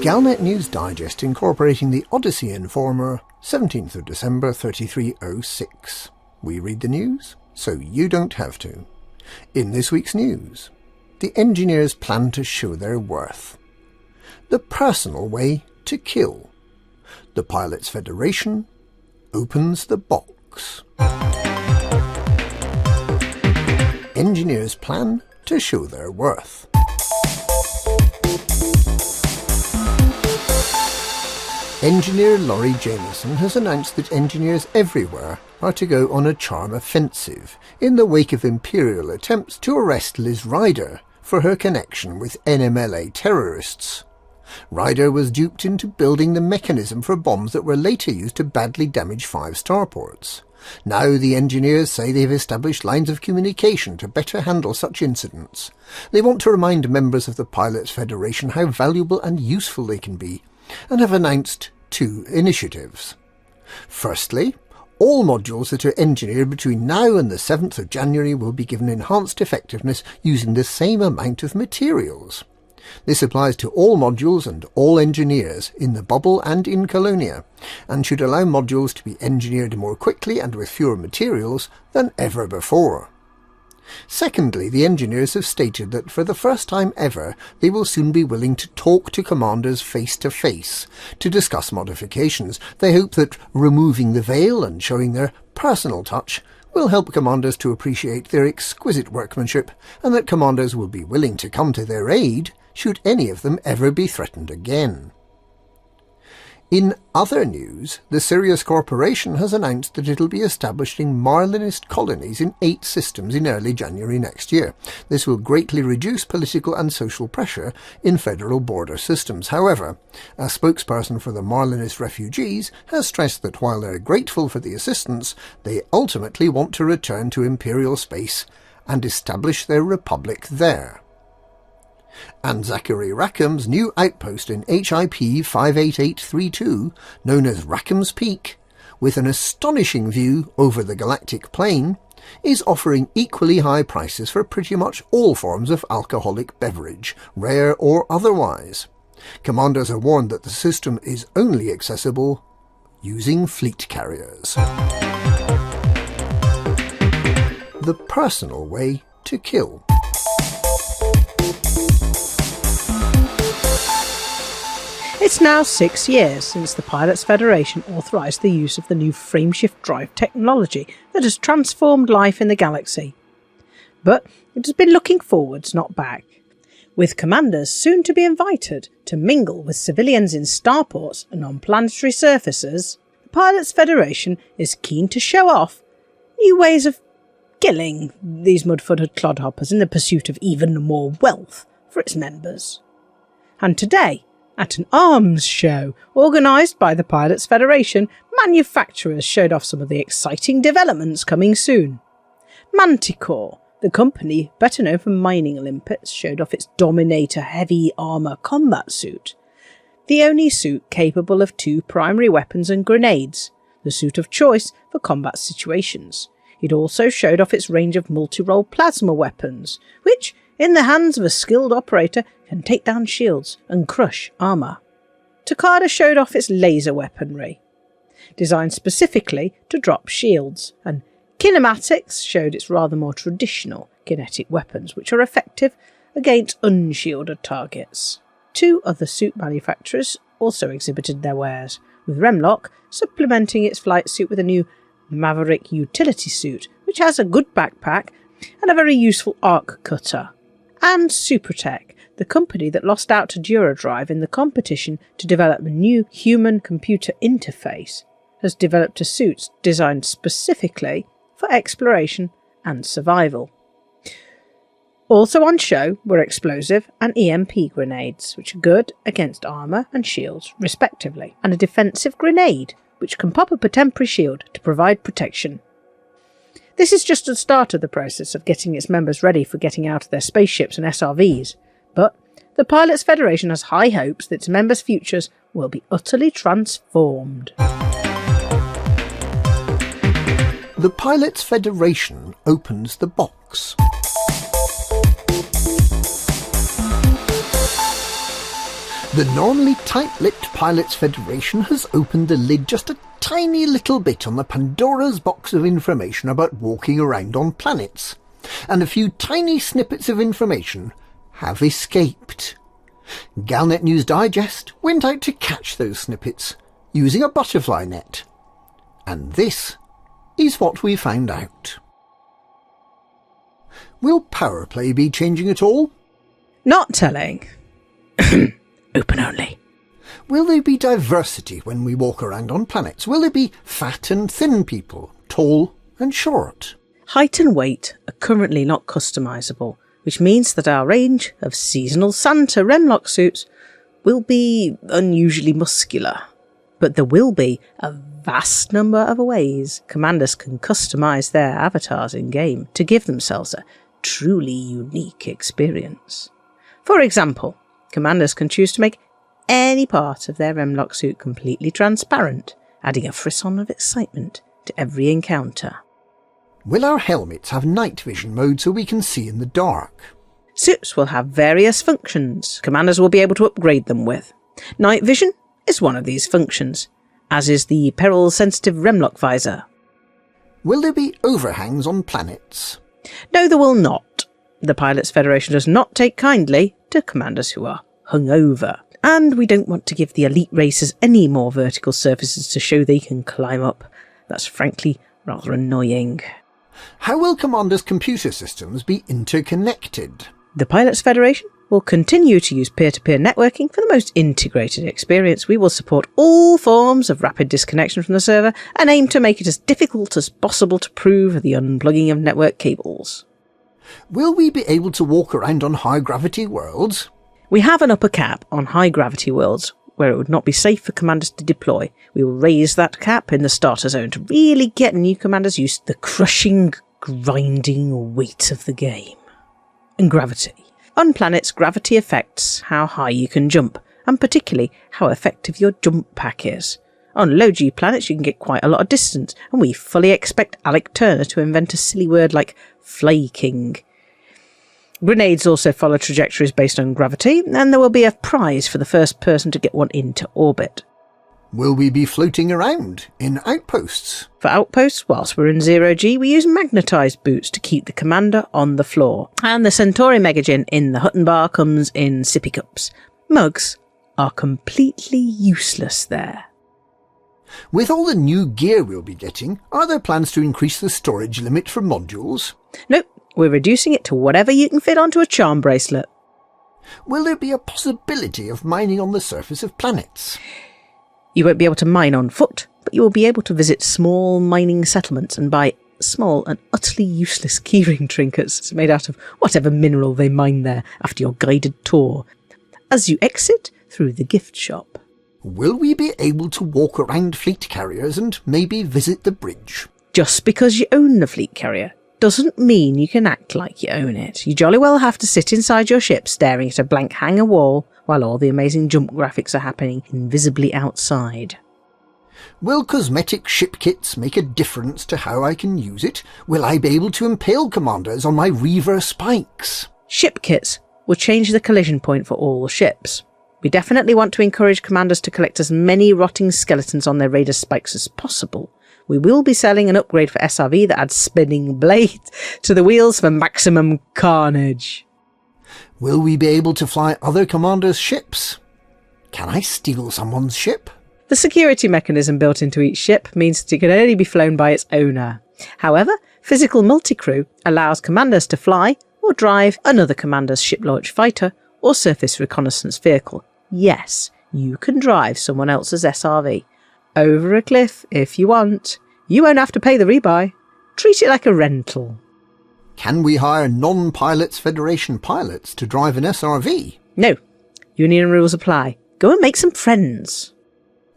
Galnet News Digest incorporating the Odyssey Informer, 17th of December 3306. We read the news, so you don't have to. In this week's news, the engineers plan to show their worth. The personal way to kill. The Pilots Federation opens the box. Engineers plan to show their worth. Engineer Laurie Jameson has announced that engineers everywhere are to go on a charm offensive in the wake of Imperial attempts to arrest Liz Ryder for her connection with NMLA terrorists. Ryder was duped into building the mechanism for bombs that were later used to badly damage 5 starports. Now the engineers say they've established lines of communication to better handle such incidents. They want to remind members of the Pilots Federation how valuable and useful they can be, and have announced 2 initiatives. Firstly, all modules that are engineered between now and the 7th of January will be given enhanced effectiveness using the same amount of materials. This applies to all modules and all engineers in the bubble and in Colonia, and should allow modules to be engineered more quickly and with fewer materials than ever before. Secondly, the engineers have stated that for the first time ever they will soon be willing to talk to commanders face to face to discuss modifications. They hope that removing the veil and showing their personal touch will help commanders to appreciate their exquisite workmanship, and that commanders will be willing to come to their aid should any of them ever be threatened again. In other news, the Sirius Corporation has announced that it will be establishing Marlinist colonies in 8 systems in early January next year. This will greatly reduce political and social pressure in federal border systems. However, a spokesperson for the Marlinist refugees has stressed that while they're grateful for the assistance, they ultimately want to return to Imperial space and establish their republic there. And Zachary Rackham's new outpost in HIP 58832, known as Rackham's Peak, with an astonishing view over the galactic plain, is offering equally high prices for pretty much all forms of alcoholic beverage, rare or otherwise. Commanders are warned that the system is only accessible using fleet carriers. The personal way to kill. It's now 6 years since the Pilots Federation authorised the use of the new frameshift drive technology that has transformed life in the galaxy. But it has been looking forwards, not back. With commanders soon to be invited to mingle with civilians in starports and on planetary surfaces, the Pilots Federation is keen to show off new ways of killing these mud-footed clodhoppers in the pursuit of even more wealth for its members. And today, at an arms show organised by the Pilots Federation, manufacturers showed off some of the exciting developments coming soon. Manticore, the company better known for mining Olympus, showed off its Dominator heavy armour combat suit, the only suit capable of 2 primary weapons and grenades, the suit of choice for combat situations. It also showed off its range of multi-role plasma weapons, which, in the hands of a skilled operator, can take down shields and crush armour. Takada showed off its laser weaponry, designed specifically to drop shields, and Kinematics showed its rather more traditional kinetic weapons, which are effective against unshielded targets. 2 other suit manufacturers also exhibited their wares, with Remlock supplementing its flight suit with a new Maverick utility suit, which has a good backpack and a very useful arc cutter. And Supertech, the company that lost out to Duradrive in the competition to develop a new human-computer interface, has developed a suit designed specifically for exploration and survival. Also on show were explosive and EMP grenades, which are good against armour and shields respectively, and a defensive grenade, which can pop up a temporary shield to provide protection. This is just the start of the process of getting its members ready for getting out of their spaceships and SRVs, but the Pilots Federation has high hopes that its members' futures will be utterly transformed. The Pilots Federation opens the box. The normally tight-lipped Pilots Federation has opened the lid just a tiny little bit on the Pandora's box of information about walking around on planets, and a few tiny snippets of information have escaped. Galnet News Digest went out to catch those snippets using a butterfly net. And this is what we found out. Will power play be changing at all? Not telling. Open only. Will there be diversity when we walk around on planets? Will there be fat and thin people, tall and short? Height and weight are currently not customisable, which means that our range of seasonal Santa Remlock suits will be unusually muscular. But there will be a vast number of ways commanders can customise their avatars in-game to give themselves a truly unique experience. For example, commanders can choose to make any part of their Remlock suit completely transparent, adding a frisson of excitement to every encounter. Will our helmets have night vision mode so we can see in the dark? Suits will have various functions commanders will be able to upgrade them with. Night vision is one of these functions, as is the peril-sensitive Remlock visor. Will there be overhangs on planets? No, there will not. The Pilots Federation does not take kindly to commanders who are hungover, and we don't want to give the elite racers any more vertical surfaces to show they can climb up. That's frankly rather annoying. How will commanders' computer systems be interconnected? The Pilots Federation will continue to use peer-to-peer networking for the most integrated experience. We will support all forms of rapid disconnection from the server and aim to make it as difficult as possible to prove the unplugging of network cables. Will we be able to walk around on high-gravity worlds? We have an upper cap on high-gravity worlds where it would not be safe for commanders to deploy. We will raise that cap in the starter zone to really get new commanders used to the crushing, grinding weight of the game. And gravity. On planets, gravity affects how high you can jump, and particularly how effective your jump pack is. On low-G planets you can get quite a lot of distance, and we fully expect Alec Turner to invent a silly word like flaking. Grenades also follow trajectories based on gravity, and there will be a prize for the first person to get one into orbit. Will we be floating around in outposts? For outposts, whilst we're in 0G, we use magnetised boots to keep the commander on the floor. And the Centauri Megagin in the Hutton Bar comes in sippy cups. Mugs are completely useless there. With all the new gear we'll be getting, are there plans to increase the storage limit for modules? Nope, we're reducing it to whatever you can fit onto a charm bracelet. Will there be a possibility of mining on the surface of planets? You won't be able to mine on foot, but you will be able to visit small mining settlements and buy small and utterly useless keyring trinkets made out of whatever mineral they mine there after your guided tour, as you exit through the gift shop. Will we be able to walk around fleet carriers and maybe visit the bridge? Just because you own the fleet carrier doesn't mean you can act like you own it. You jolly well have to sit inside your ship staring at a blank hangar wall while all the amazing jump graphics are happening invisibly outside. Will cosmetic ship kits make a difference to how I can use it? Will I be able to impale commanders on my reaver spikes? Ship kits will change the collision point for all ships. We definitely want to encourage commanders to collect as many rotting skeletons on their raider spikes as possible. We will be selling an upgrade for SRV that adds spinning blades to the wheels for maximum carnage. Will we be able to fly other commanders' ships? Can I steal someone's ship? The security mechanism built into each ship means that it can only be flown by its owner. However, physical multicrew allows commanders to fly or drive another commander's ship launch fighter or surface reconnaissance vehicle. Yes, you can drive someone else's SRV. Over a cliff if you want. You won't have to pay the rebuy. Treat it like a rental. Can we hire non-Pilots Federation pilots to drive an SRV? No. Union rules apply. Go and make some friends.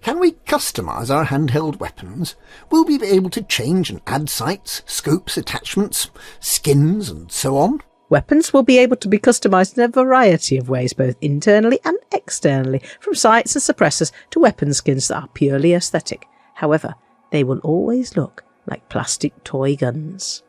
Can we customise our handheld weapons? Will we be able to change and add sights, scopes, attachments, skins and so on? Weapons will be able to be customised in a variety of ways, both internally and externally, from sights and suppressors to weapon skins that are purely aesthetic. However, they will always look like plastic toy guns.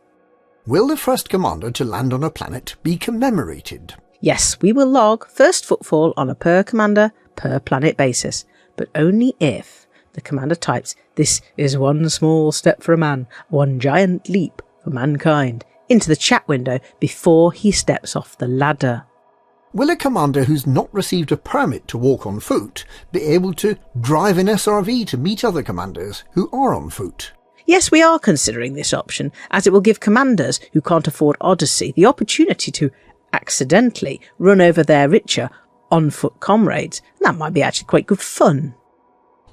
Will the first commander to land on a planet be commemorated? Yes, we will log first footfall on a per commander per planet basis, but only if the commander types, "This is one small step for a man, one giant leap for mankind," into the chat window before he steps off the ladder. Will a commander who's not received a permit to walk on foot be able to drive an SRV to meet other commanders who are on foot? Yes, we are considering this option, as it will give commanders who can't afford Odyssey the opportunity to accidentally run over their richer on-foot comrades, and that might be actually quite good fun.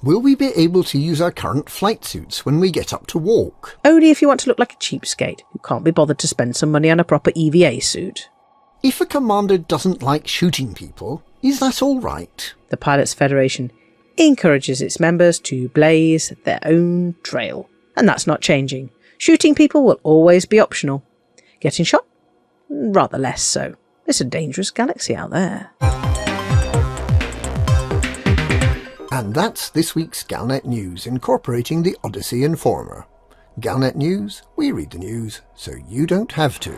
Will we be able to use our current flight suits when we get up to walk? Only if you want to look like a cheapskate who can't be bothered to spend some money on a proper EVA suit. If a commander doesn't like shooting people, is that all right? The Pilots Federation encourages its members to blaze their own trail, and that's not changing. Shooting people will always be optional. Getting shot? Rather less so. It's a dangerous galaxy out there. And that's this week's Galnet News, incorporating the Odyssey Informer. Galnet News, we read the news so you don't have to.